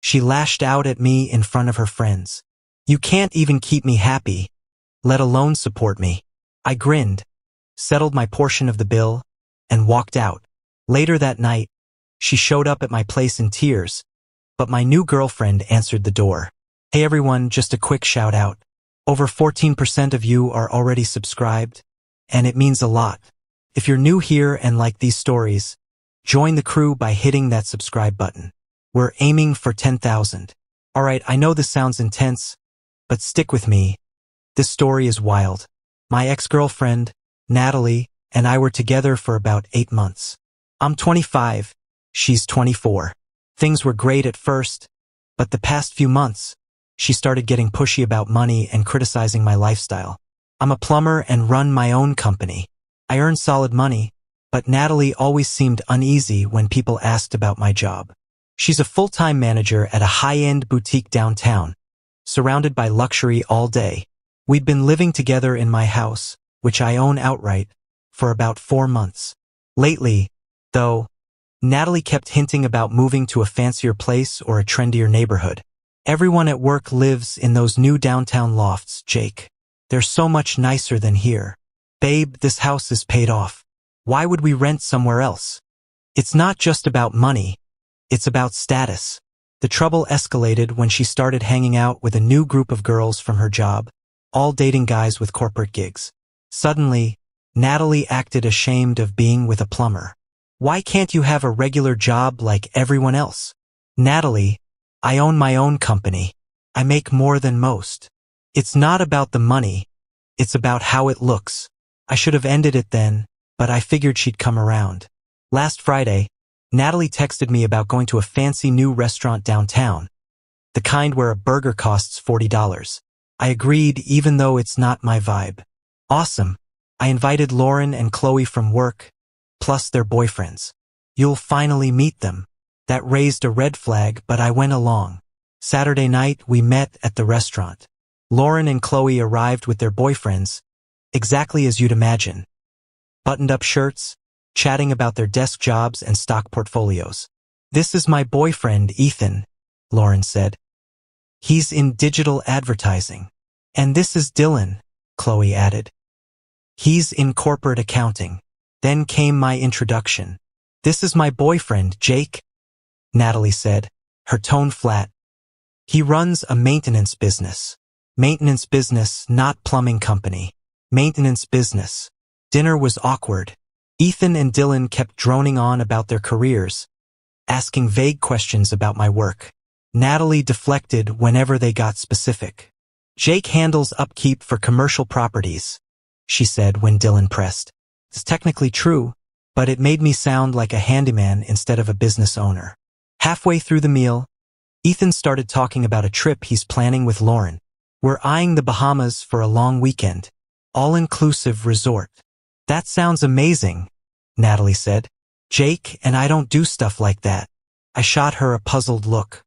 She lashed out at me in front of her friends. You can't even keep me happy, let alone support me. I grinned, settled my portion of the bill, and walked out. Later that night, she showed up at my place in tears, but my new girlfriend answered the door. Hey everyone, just a quick shout out. Over 14% of you are already subscribed, and it means a lot. If you're new here and like these stories, join the crew by hitting that subscribe button. We're aiming for 10,000. Alright, I know this sounds intense, but stick with me. This story is wild. My ex-girlfriend, Natalie, and I were together for about 8 months. I'm 25, she's 24. Things were great at first, but the past few months, she started getting pushy about money and criticizing my lifestyle. I'm a plumber and run my own company. I earn solid money, but Natalie always seemed uneasy when people asked about my job. She's a full-time manager at a high-end boutique downtown, surrounded by luxury all day. We'd been living together in my house, which I own outright, for about 4 months. Lately, though, Natalie kept hinting about moving to a fancier place or a trendier neighborhood. Everyone at work lives in those new downtown lofts, Jake. They're so much nicer than here. Babe, this house is paid off. Why would we rent somewhere else? It's not just about money. It's about status. The trouble escalated when she started hanging out with a new group of girls from her job, all dating guys with corporate gigs. Suddenly, Natalie acted ashamed of being with a plumber. Why can't you have a regular job like everyone else? Natalie, I own my own company. I make more than most. It's not about the money. It's about how it looks. I should have ended it then, but I figured she'd come around. Last Friday, Natalie texted me about going to a fancy new restaurant downtown, the kind where a burger costs $40. I agreed even though it's not my vibe. Awesome. I invited Lauren and Chloe from work, plus their boyfriends. You'll finally meet them. That raised a red flag, but I went along. Saturday night, we met at the restaurant. Lauren and Chloe arrived with their boyfriends, exactly as you'd imagine. Buttoned-up shirts, chatting about their desk jobs and stock portfolios. This is my boyfriend, Ethan, Lauren said. He's in digital advertising. And this is Dylan, Chloe added. He's in corporate accounting. Then came my introduction. This is my boyfriend, Jake, Natalie said, her tone flat. He runs a maintenance business. Maintenance business, not plumbing company. Maintenance business. Dinner was awkward. Ethan and Dylan kept droning on about their careers, asking vague questions about my work. Natalie deflected whenever they got specific. Jake handles upkeep for commercial properties, she said when Dylan pressed. It's technically true, but it made me sound like a handyman instead of a business owner. Halfway through the meal, Ethan started talking about a trip he's planning with Lauren. We're eyeing the Bahamas for a long weekend, all-inclusive resort. That sounds amazing, Natalie said. Jake and I don't do stuff like that. I shot her a puzzled look.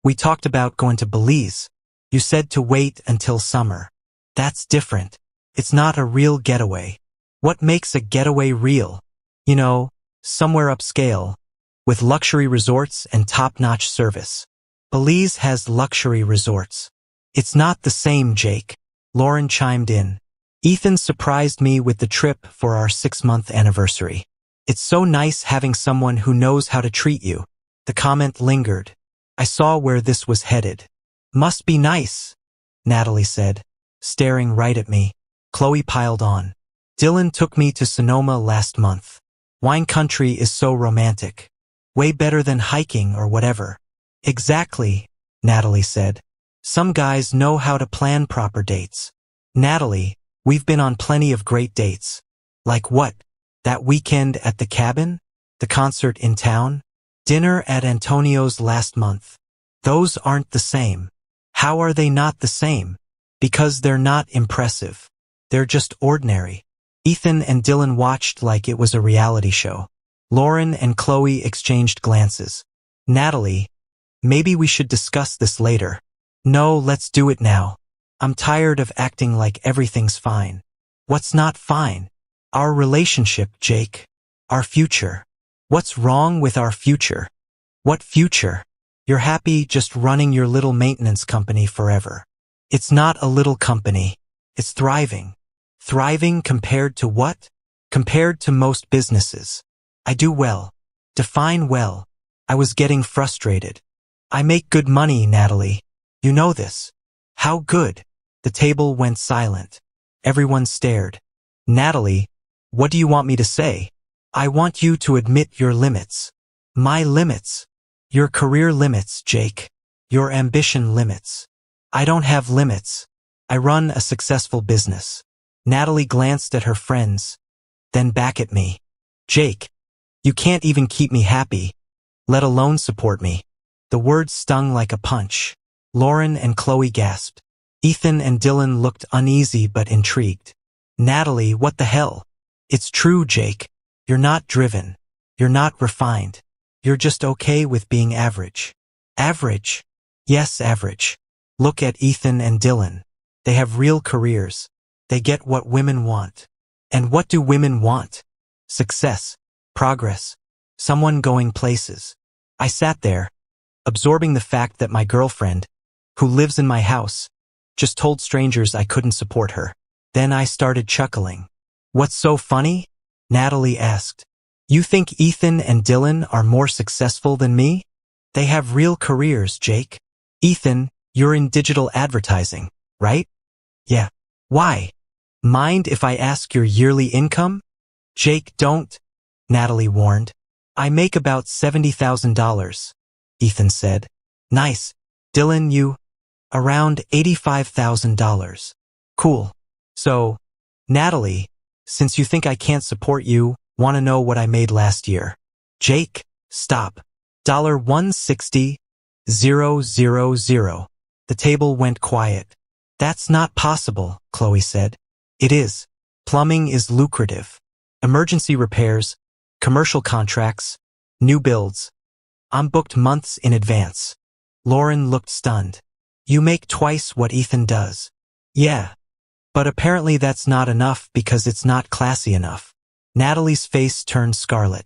We talked about going to Belize. You said to wait until summer. That's different. It's not a real getaway. What makes a getaway real? You know, somewhere upscale, with luxury resorts and top-notch service. Belize has luxury resorts. It's not the same, Jake. Lauren chimed in. Ethan surprised me with the trip for our 6-month anniversary. It's so nice having someone who knows how to treat you. The comment lingered. I saw where this was headed. Must be nice, Natalie said, staring right at me. Chloe piled on. Dylan took me to Sonoma last month. Wine country is so romantic. Way better than hiking or whatever. Exactly, Natalie said. Some guys know how to plan proper dates. Natalie, we've been on plenty of great dates. Like what? That weekend at the cabin? The concert in town? Dinner at Antonio's last month? Those aren't the same. How are they not the same? Because they're not impressive. They're just ordinary. Ethan and Dylan watched like it was a reality show. Lauren and Chloe exchanged glances. Natalie, maybe we should discuss this later. No, let's do it now. I'm tired of acting like everything's fine. What's not fine? Our relationship, Jake. Our future. What's wrong with our future? What future? You're happy just running your little maintenance company forever. It's not a little company. It's thriving. Thriving compared to what? Compared to most businesses. I do well. Define well. I was getting frustrated. I make good money, Natalie. You know this. How good? The table went silent. Everyone stared. Natalie, what do you want me to say? I want you to admit your limits. My limits. Your career limits, Jake. Your ambition limits. I don't have limits. I run a successful business. Natalie glanced at her friends, then back at me. Jake, you can't even keep me happy, let alone support me. The words stung like a punch. Lauren and Chloe gasped. Ethan and Dylan looked uneasy but intrigued. Natalie, what the hell? It's true, Jake. You're not driven. You're not refined. You're just okay with being average. Average? Yes, average. Look at Ethan and Dylan. They have real careers. They get what women want. And what do women want? Success, progress, someone going places. I sat there, absorbing the fact that my girlfriend, who lives in my house, just told strangers I couldn't support her. Then I started chuckling. What's so funny? Natalie asked. You think Ethan and Dylan are more successful than me? They have real careers, Jake. Ethan, you're in digital advertising, right? Yeah. Why? Mind if I ask your yearly income? Jake, don't, Natalie warned. I make about $70,000, Ethan said. Nice. Dylan, you? Around $85,000. Cool. So, Natalie, since you think I can't support you, want to know what I made last year? Jake, stop. $160,000. The table went quiet. That's not possible, Chloe said. It is. Plumbing is lucrative. Emergency repairs, commercial contracts, new builds. I'm booked months in advance. Lauren looked stunned. You make twice what Ethan does. Yeah. But apparently that's not enough because it's not classy enough. Natalie's face turned scarlet.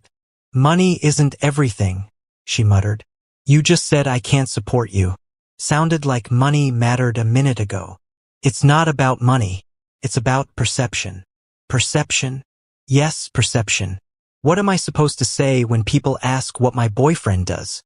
Money isn't everything, she muttered. You just said I can't support you. Sounded like money mattered a minute ago. It's not about money. It's about perception. Perception? Yes, perception. What am I supposed to say when people ask what my boyfriend does?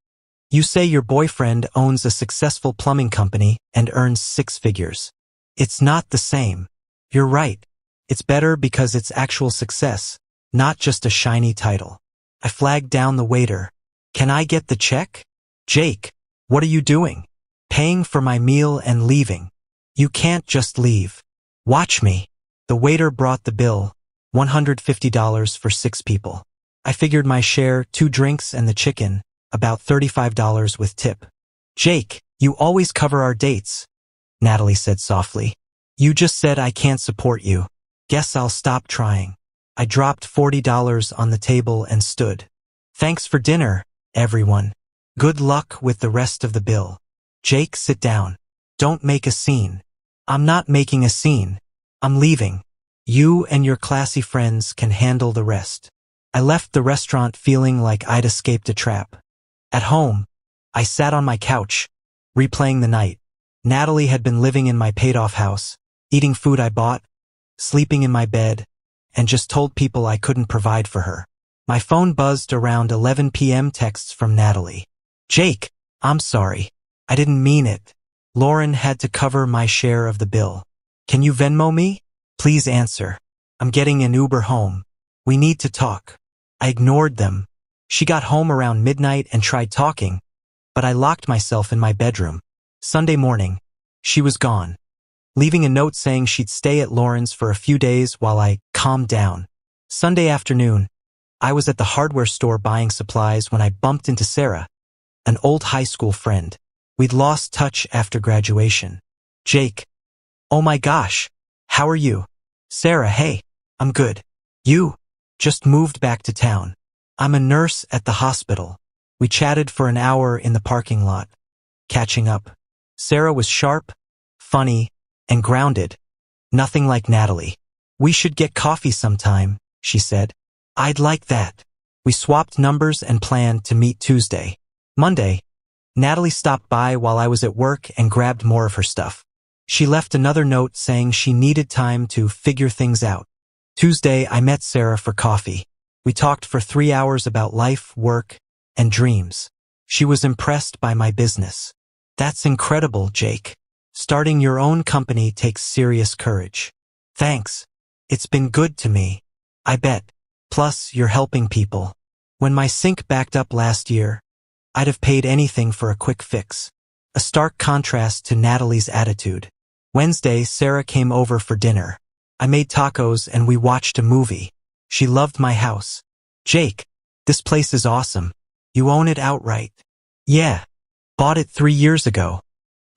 You say your boyfriend owns a successful plumbing company and earns 6 figures. It's not the same. You're right. It's better because it's actual success, not just a shiny title. I flagged down the waiter. Can I get the check? Jake, what are you doing? Paying for my meal and leaving. You can't just leave. Watch me. The waiter brought the bill, $150 for 6 people. I figured my share, 2 drinks and the chicken, about $35 with tip. Jake, you always cover our dates, Natalie said softly. You just said I can't support you. Guess I'll stop trying. I dropped $40 on the table and stood. Thanks for dinner, everyone. Good luck with the rest of the bill. Jake, sit down. Don't make a scene. I'm not making a scene. I'm leaving. You and your classy friends can handle the rest. I left the restaurant feeling like I'd escaped a trap. At home, I sat on my couch, replaying the night. Natalie had been living in my paid-off house, eating food I bought, sleeping in my bed, and just told people I couldn't provide for her. My phone buzzed around 11 p.m. texts from Natalie. Jake, I'm sorry. I didn't mean it. Lauren had to cover my share of the bill. Can you Venmo me? Please answer. I'm getting an Uber home. We need to talk. I ignored them. She got home around midnight and tried talking, but I locked myself in my bedroom. Sunday morning, she was gone, leaving a note saying she'd stay at Lauren's for a few days while I calmed down. Sunday afternoon, I was at the hardware store buying supplies when I bumped into Sarah, an old high school friend. We'd lost touch after graduation. Jake. Oh my gosh. How are you? Sarah, hey. I'm good. You? Just moved back to town. I'm a nurse at the hospital. We chatted for an hour in the parking lot, catching up. Sarah was sharp, funny, and grounded. Nothing like Natalie. We should get coffee sometime, she said. I'd like that. We swapped numbers and planned to meet Tuesday. Monday, Natalie stopped by while I was at work and grabbed more of her stuff. She left another note saying she needed time to figure things out. Tuesday, I met Sarah for coffee. We talked for 3 hours about life, work, and dreams. She was impressed by my business. That's incredible, Jake. Starting your own company takes serious courage. Thanks. It's been good to me. I bet. Plus, you're helping people. When my sink backed up last year, I'd have paid anything for a quick fix. A stark contrast to Natalie's attitude. Wednesday, Sarah came over for dinner. I made tacos and we watched a movie. She loved my house. Jake, this place is awesome. You own it outright. Yeah. Bought it 3 years ago.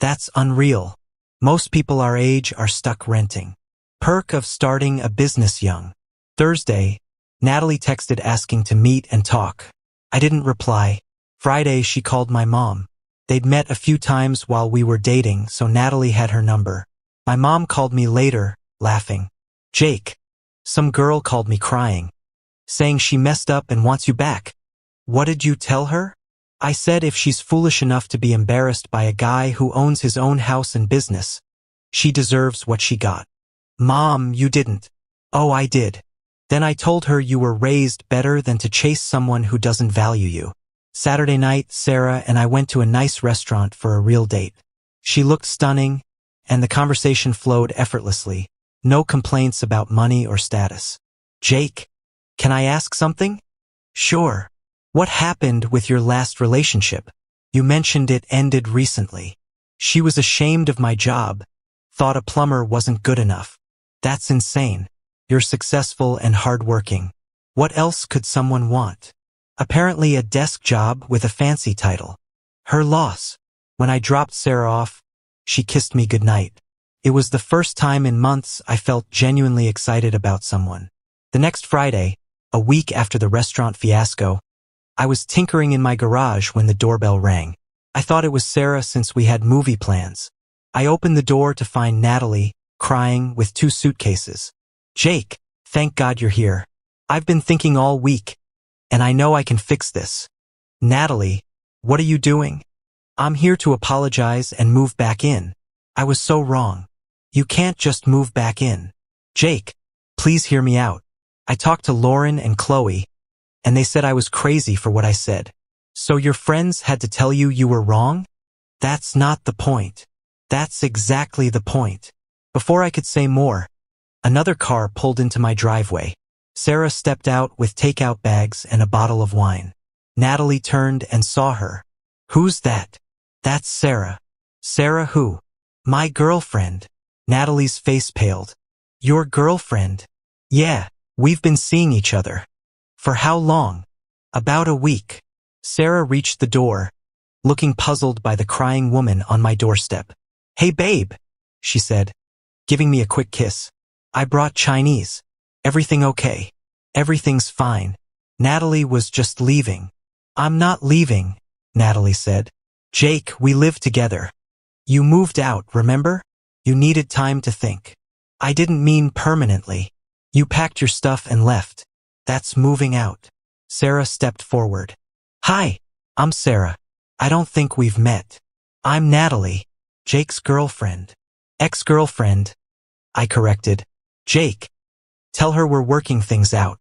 That's unreal. Most people our age are stuck renting. Perk of starting a business young. Thursday, Natalie texted asking to meet and talk. I didn't reply. Friday, she called my mom. They'd met a few times while we were dating, so Natalie had her number. My mom called me later, laughing. Jake, some girl called me crying, saying she messed up and wants you back. What did you tell her? I said if she's foolish enough to be embarrassed by a guy who owns his own house and business, she deserves what she got. Mom, you didn't. Oh, I did. Then I told her you were raised better than to chase someone who doesn't value you. Saturday night, Sarah and I went to a nice restaurant for a real date. She looked stunning, and the conversation flowed effortlessly. No complaints about money or status. Jake, can I ask something? Sure. What happened with your last relationship? You mentioned it ended recently. She was ashamed of my job, thought a plumber wasn't good enough. That's insane. You're successful and hardworking. What else could someone want? Apparently a desk job with a fancy title. Her loss. When I dropped Sarah off, she kissed me goodnight. It was the first time in months I felt genuinely excited about someone. The next Friday, a week after the restaurant fiasco, I was tinkering in my garage when the doorbell rang. I thought it was Sarah since we had movie plans. I opened the door to find Natalie, crying with 2 suitcases. Jake, thank God you're here. I've been thinking all week, and I know I can fix this. Natalie, what are you doing? I'm here to apologize and move back in. I was so wrong. You can't just move back in. Jake, please hear me out. I talked to Lauren and Chloe, and they said I was crazy for what I said. So your friends had to tell you you were wrong? That's not the point. That's exactly the point. Before I could say more, another car pulled into my driveway. Sarah stepped out with takeout bags and a bottle of wine. Natalie turned and saw her. Who's that? That's Sarah. Sarah who? My girlfriend. Natalie's face paled. Your girlfriend? Yeah, we've been seeing each other. For how long? About a week. Sarah reached the door, looking puzzled by the crying woman on my doorstep. Hey babe, she said, giving me a quick kiss. I brought Chinese. Everything okay? Everything's fine. Natalie was just leaving. I'm not leaving, Natalie said. Jake, we live together. You moved out, remember? You needed time to think. I didn't mean permanently. You packed your stuff and left. That's moving out. Sarah stepped forward. Hi, I'm Sarah. I don't think we've met. I'm Natalie, Jake's girlfriend. Ex-girlfriend, I corrected. Jake, tell her we're working things out.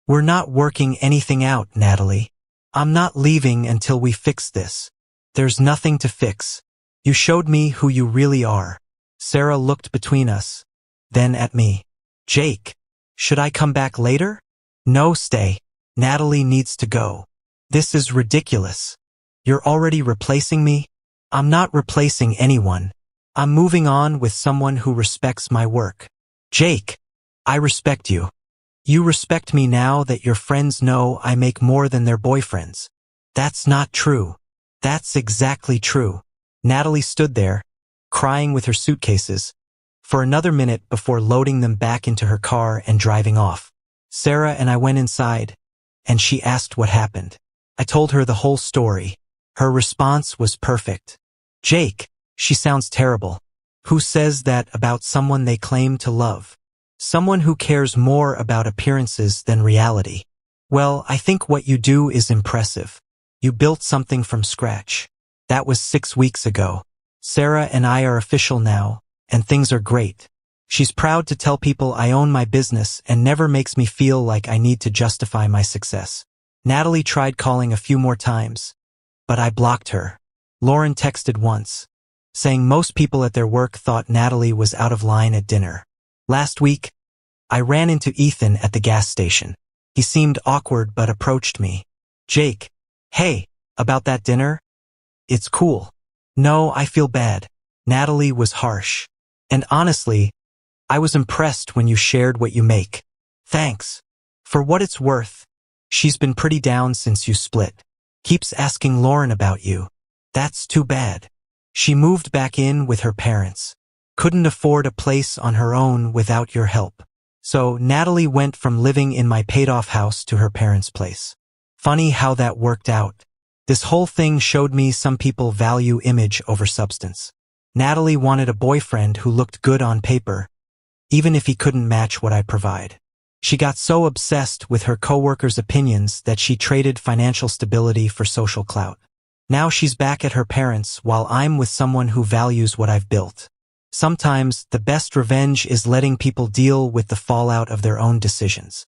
We're not working anything out, Natalie. I'm not leaving until we fix this. There's nothing to fix. You showed me who you really are. Sarah looked between us, then at me. Jake, should I come back later? No, stay. Natalie needs to go. This is ridiculous. You're already replacing me? I'm not replacing anyone. I'm moving on with someone who respects my work. Jake, I respect you. You respect me now that your friends know I make more than their boyfriends. That's not true. That's exactly true. Natalie stood there, crying with her suitcases, for another minute before loading them back into her car and driving off. Sarah and I went inside, and she asked what happened. I told her the whole story. Her response was perfect. Jake, she sounds terrible. Who says that about someone they claim to love? Someone who cares more about appearances than reality. Well, I think what you do is impressive. You built something from scratch. That was 6 weeks ago. Sarah and I are official now, and things are great. She's proud to tell people I own my business and never makes me feel like I need to justify my success. Natalie tried calling a few more times, but I blocked her. Lauren texted once, saying most people at their work thought Natalie was out of line at dinner. Last week, I ran into Ethan at the gas station. He seemed awkward but approached me. Jake, hey, about that dinner? It's cool. No, I feel bad. Natalie was harsh. And honestly, I was impressed when you shared what you make. Thanks. For what it's worth, she's been pretty down since you split. Keeps asking Lauren about you. That's too bad. She moved back in with her parents. Couldn't afford a place on her own without your help. So Natalie went from living in my paid-off house to her parents' place. Funny how that worked out. This whole thing showed me some people value image over substance. Natalie wanted a boyfriend who looked good on paper, even if he couldn't match what I provide. She got so obsessed with her coworkers' opinions that she traded financial stability for social clout. Now she's back at her parents while I'm with someone who values what I've built. Sometimes the best revenge is letting people deal with the fallout of their own decisions.